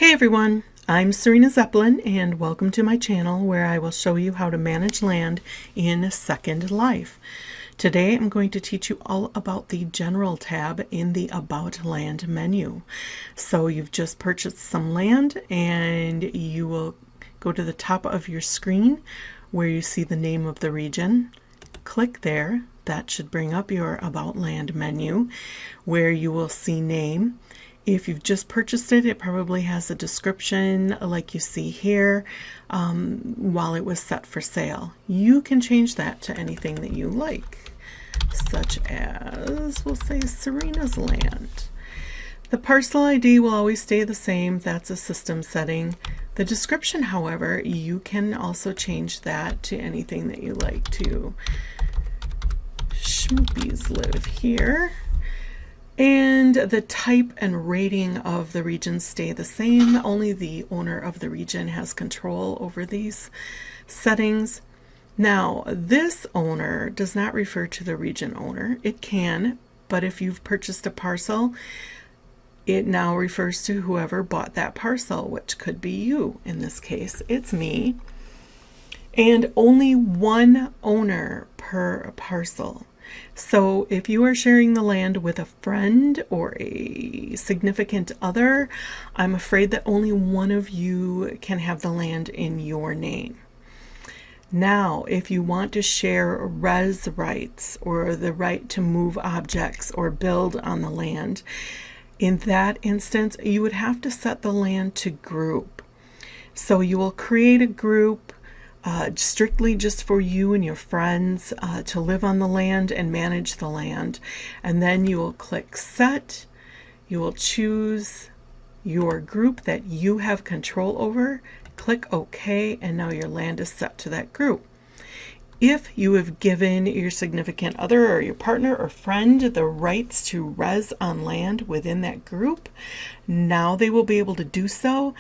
Hey everyone, I'm Cerina Zeplin and welcome to my channel where I will show you how to manage land in Second Life. Today I'm going to teach you all about the General tab in the About Land menu. So you've just purchased some land and you will go to the top of your screen where you see the name of the region. Click there. That should bring up your About Land menu where you will see name. If you've just purchased it, it probably has a description like you see here while it was set for sale. You can change that to anything that you like, such as, we'll say, Cerina's land. The parcel ID will always stay the same. That's a system setting. The description, however, you can also change that to anything that you like to. Schmoopies live here. And the type and rating of the region stay the same. Only the owner of the region has control over these settings. Now, this owner does not refer to the region owner. It can, but if you've purchased a parcel, it now refers to whoever bought that parcel, which could be you. In this case, it's me. And only one owner per parcel. So if you are sharing the land with a friend or a significant other, I'm afraid that only one of you can have the land in your name. Now, if you want to share rezz rights or the right to move objects or build on the land, in that instance, you would have to set the land to group. So you will create a group strictly just for you and your friends to live on the land and manage the land. And then you will click set. You will choose your group that you have control over. Click OK, and now your land is set to that group. If you have given your significant other or your partner or friend the rights to rezz on land within that group, now they will be able to do so,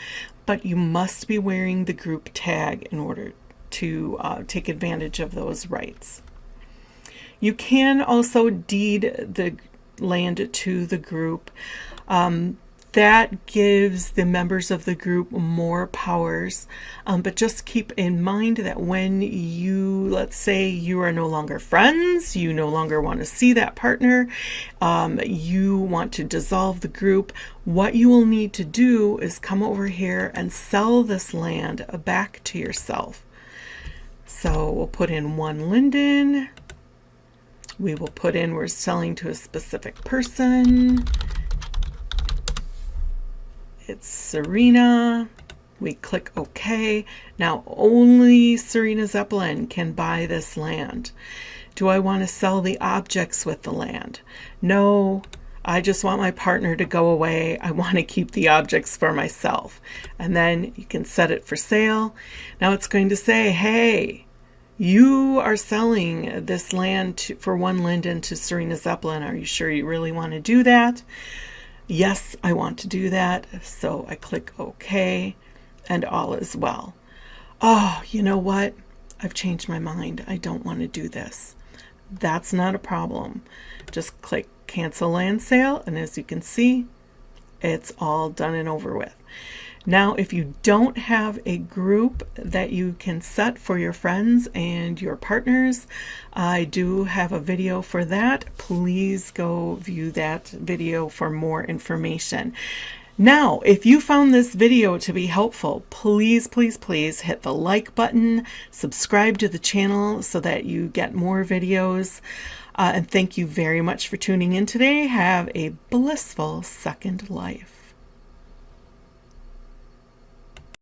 but you must be wearing the group tag in order to take advantage of those rights. You can also deed the land to the group. That gives the members of the group more powers, but just keep in mind that when you, let's say you are no longer friends, you no longer want to see that partner, you want to dissolve the group, what you will need to do is come over here and sell this land back to yourself. So we'll put in 1 linden. We will put in we're selling to a specific person. It's Cerina. We click OK. Now only Cerina Zeplin can buy this land. Do I want to sell the objects with the land? No. I just want my partner to go away. I want to keep the objects for myself. And then you can set it for sale. Now it's going to say, hey, you are selling this land for 1 linden to Cerina Zeplin. Are you sure you really want to do that? Yes, I want to do that. So I click OK and all is well. Oh, you know what? I've changed my mind. I don't want to do this. That's not a problem. Just click cancel land sale, and as you can see, it's all done and over with. Now, if you don't have a group that you can set for your friends and your partners, I do have a video for that. Please go view that video for more information. Now, if you found this video to be helpful, please, please, please hit the like button, subscribe to the channel so that you get more videos. And thank you very much for tuning in today. Have a blissful second life.